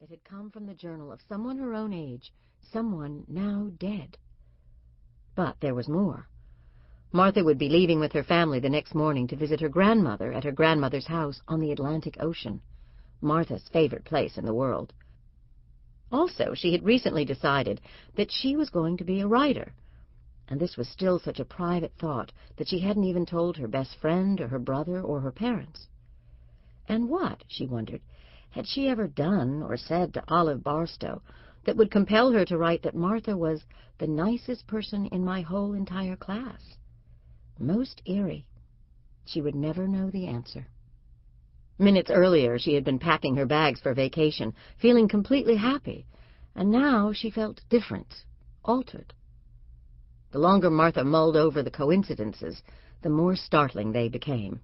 that had come from the journal of someone her own age, someone now dead. But there was more. Martha would be leaving with her family the next morning to visit her grandmother at her grandmother's house on the Atlantic Ocean, Martha's favorite place in the world. Also, she had recently decided that she was going to be a writer, and this was still such a private thought that she hadn't even told her best friend or her brother or her parents. And what, she wondered, had she ever done or said to Olive Barstow that would compel her to write that Martha was the nicest person in my whole entire class? Most eerie. She would never know the answer. Minutes earlier she had been packing her bags for vacation, feeling completely happy, and now she felt different, altered. The longer Martha mulled over the coincidences, the more startling they became.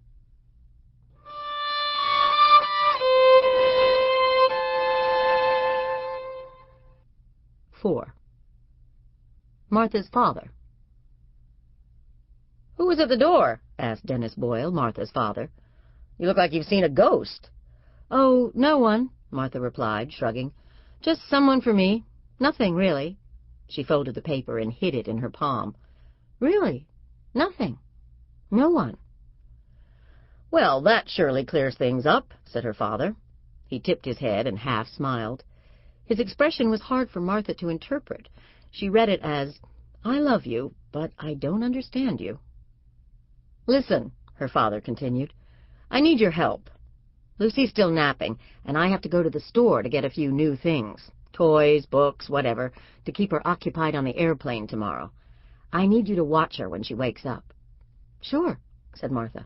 "4. Martha's father. "Who was at the door?" asked Dennis Boyle, Martha's father. "You look like you've seen a ghost." "Oh, no one," Martha replied, shrugging. "Just someone for me. Nothing, really." She folded the paper and hid it in her palm. "Really? Nothing? No one?" "Well, that surely clears things up," said her father. He tipped his head and half smiled. His expression was hard for Martha to interpret. She read it as, "I love you, but I don't understand you." "Listen," her father continued, "I need your help. Lucy's still napping, and I have to go to the store to get a few new things, toys, books, whatever, to keep her occupied on the airplane tomorrow. I need you to watch her when she wakes up." "Sure," said Martha.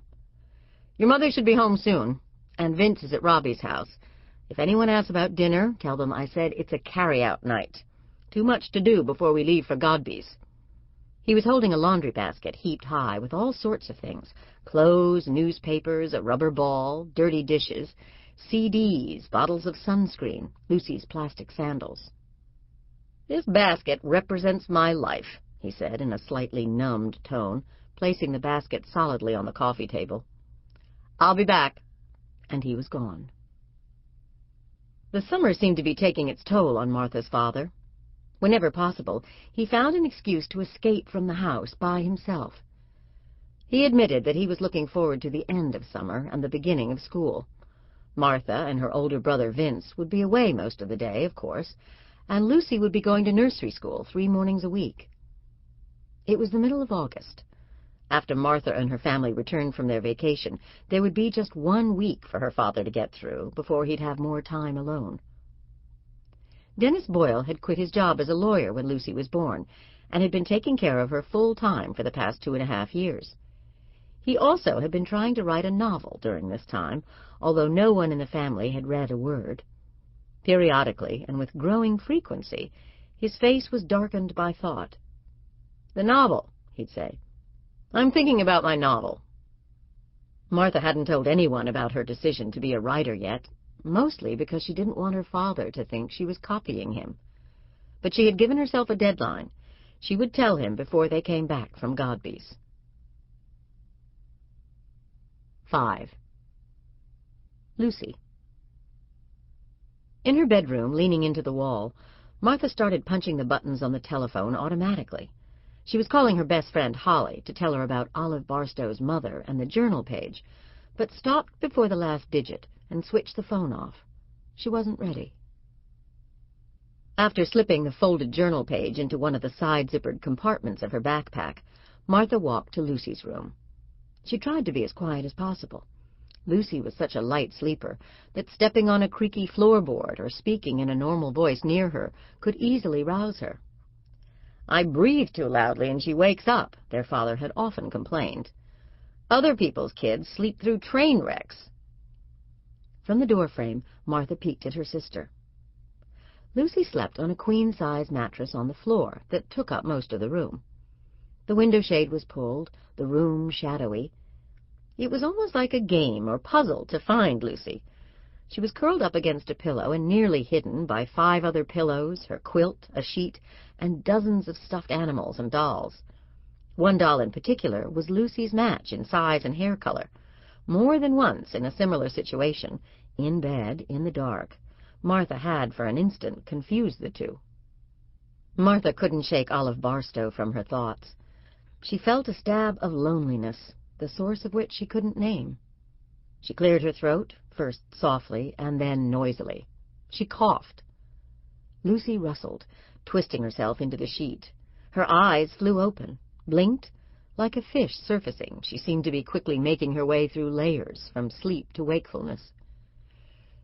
"Your mother should be home soon, and Vince is at Robbie's house. If anyone asks about dinner, tell them I said it's a carry-out night. Too much to do before we leave for Godby's." He was holding a laundry basket heaped high with all sorts of things: clothes, newspapers, a rubber ball, dirty dishes, CDs, bottles of sunscreen, Lucy's plastic sandals. "This basket represents my life," he said in a slightly numbed tone, placing the basket solidly on the coffee table. "I'll be back." And he was gone. The summer seemed to be taking its toll on Martha's father. Whenever possible, he found an excuse to escape from the house by himself. He admitted that he was looking forward to the end of summer and the beginning of school. Martha and her older brother Vince would be away most of the day, of course, and Lucy would be going to nursery school 3 mornings a week. It was the middle of August. After Martha and her family returned from their vacation, there would be just 1 week for her father to get through before he'd have more time alone. Dennis Boyle had quit his job as a lawyer when Lucy was born, and had been taking care of her full-time for the past 2.5 years. He also had been trying to write a novel during this time, although no one in the family had read a word. Periodically, and with growing frequency, his face was darkened by thought. "The novel," he'd say. "I'm thinking about my novel." Martha hadn't told anyone about her decision to be a writer yet, mostly because she didn't want her father to think she was copying him. But she had given herself a deadline. She would tell him before they came back from Godby's. 5. Lucy. In her bedroom, leaning into the wall, Martha started punching the buttons on the telephone automatically. She was calling her best friend Holly to tell her about Olive Barstow's mother and the journal page, but stopped before the last digit and switched the phone off. She wasn't ready. After slipping the folded journal page into one of the side-zippered compartments of her backpack, Martha walked to Lucy's room. She tried to be as quiet as possible. Lucy was such a light sleeper that stepping on a creaky floorboard or speaking in a normal voice near her could easily rouse her. "I breathe too loudly and she wakes up," their father had often complained. "Other people's kids sleep through train wrecks." From the doorframe, Martha peeked at her sister. Lucy slept on a queen-size mattress on the floor that took up most of the room. The window shade was pulled, the room shadowy. It was almost like a game or puzzle to find Lucy. She was curled up against a pillow and nearly hidden by 5 other pillows, her quilt, a sheet, and dozens of stuffed animals and dolls. One doll in particular was Lucy's match in size and hair color. More than once in a similar situation, in bed, in the dark, Martha had, for an instant, confused the two. Martha couldn't shake Olive Barstow from her thoughts. She felt a stab of loneliness, the source of which she couldn't name. She cleared her throat, first softly and then noisily. She coughed. Lucy rustled, twisting herself into the sheet. Her eyes flew open, blinked. Like a fish surfacing, she seemed to be quickly making her way through layers, from sleep to wakefulness.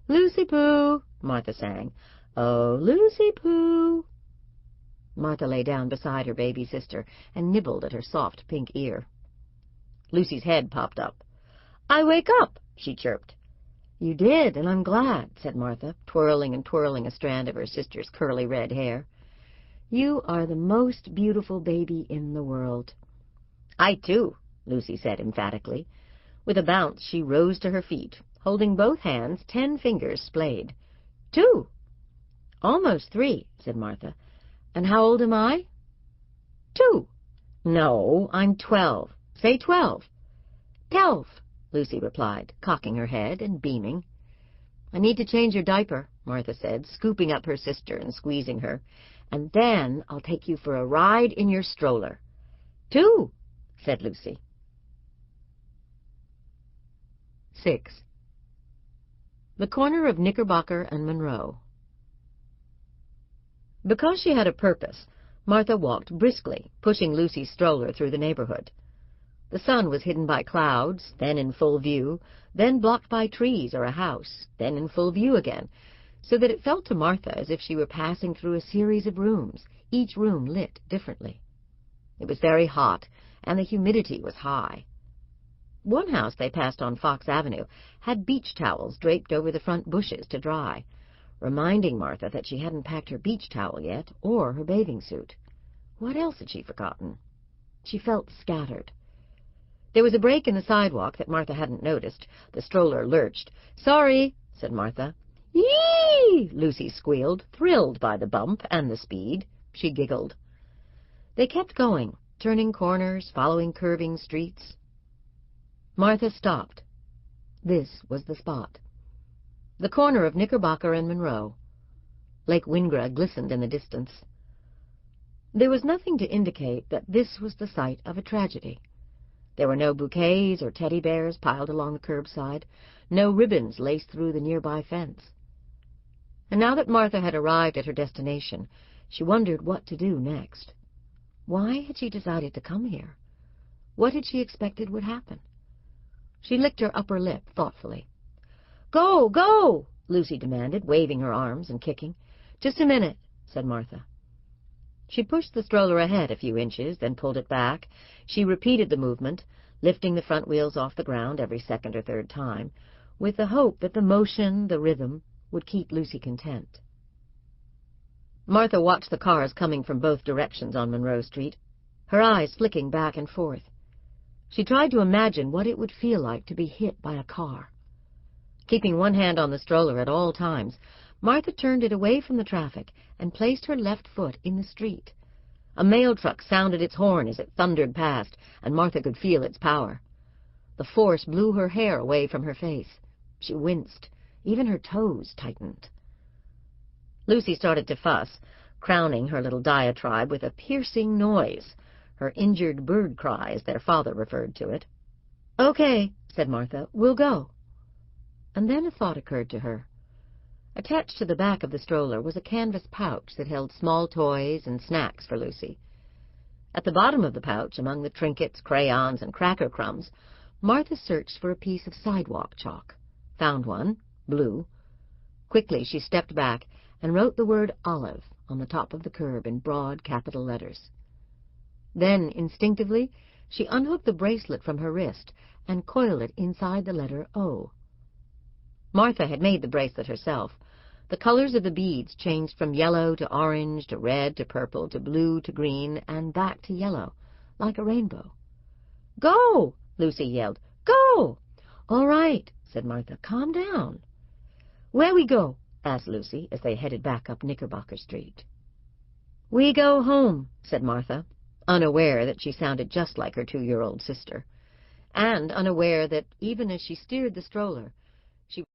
"Lucy-Poo," Martha sang. "Oh, Lucy-Poo." Martha lay down beside her baby sister and nibbled at her soft pink ear. Lucy's head popped up. "I wake up," she chirped. "You did, and I'm glad," said Martha, twirling and twirling a strand of her sister's curly red hair. "You are the most beautiful baby in the world." "I, too," Lucy said emphatically. With a bounce, she rose to her feet, holding both hands, 10 fingers splayed. "2." "Almost 3," said Martha. "And how old am I?" "2." "No, I'm 12. Say 12. 'Telf," Lucy replied, cocking her head and beaming. "I need to change your diaper," Martha said, scooping up her sister and squeezing her. "And then I'll take you for a ride in your stroller." "2," said Lucy. 6. The corner of Knickerbocker and Monroe. Because she had a purpose, Martha walked briskly, pushing Lucy's stroller through the neighborhood. The sun was hidden by clouds, then in full view, then blocked by trees or a house, then in full view again, so that it felt to Martha as if she were passing through a series of rooms, each room lit differently. It was very hot, and the humidity was high. One house they passed on Fox Avenue had beach towels draped over the front bushes to dry, reminding Martha that she hadn't packed her beach towel yet, or her bathing suit. What else had she forgotten? She felt scattered. There was a break in the sidewalk that Martha hadn't noticed. The stroller lurched. "Sorry," said Martha. "Yee!" Lucy squealed, thrilled by the bump and the speed. She giggled. They kept going, turning corners, following curving streets. Martha stopped. This was the spot. The corner of Knickerbocker and Monroe. Lake Wingra glistened in the distance. There was nothing to indicate that this was the site of a tragedy. There were no bouquets or teddy bears piled along the curbside, no ribbons laced through the nearby fence. And now that Martha had arrived at her destination, she wondered what to do next. Why had she decided to come here? What had she expected would happen? She licked her upper lip thoughtfully. "Go, go!" Lucy demanded, waving her arms and kicking. "Just a minute," said Martha. She pushed the stroller ahead a few inches, then pulled it back. She repeated the movement, lifting the front wheels off the ground every second or third time, with the hope that the motion, the rhythm, would keep Lucy content. Martha watched the cars coming from both directions on Monroe Street, her eyes flicking back and forth. She tried to imagine what it would feel like to be hit by a car. Keeping one hand on the stroller at all times, Martha turned it away from the traffic and placed her left foot in the street. A mail truck sounded its horn as it thundered past, and Martha could feel its power. The force blew her hair away from her face. She winced. Even her toes tightened. Lucy started to fuss, crowning her little diatribe with a piercing noise, her injured bird cry, as their father referred to it. "Okay," said Martha, "we'll go." And then a thought occurred to her. Attached to the back of the stroller was a canvas pouch that held small toys and snacks for Lucy. At the bottom of the pouch, among the trinkets, crayons, and cracker crumbs, Martha searched for a piece of sidewalk chalk. Found one, blue. Quickly she stepped back and wrote the word "Olive" on the top of the curb in broad capital letters. Then, instinctively, she unhooked the bracelet from her wrist and coiled it inside the letter O. Martha had made the bracelet herself. The colors of the beads changed from yellow to orange to red to purple to blue to green and back to yellow, like a rainbow. "Go!" Lucy yelled. "Go!" "All right," said Martha. "Calm down." "Where we go?" asked Lucy as they headed back up Knickerbocker Street. "We go home," said Martha, unaware that she sounded just like her 2-year-old sister, and unaware that, even as she steered the stroller, she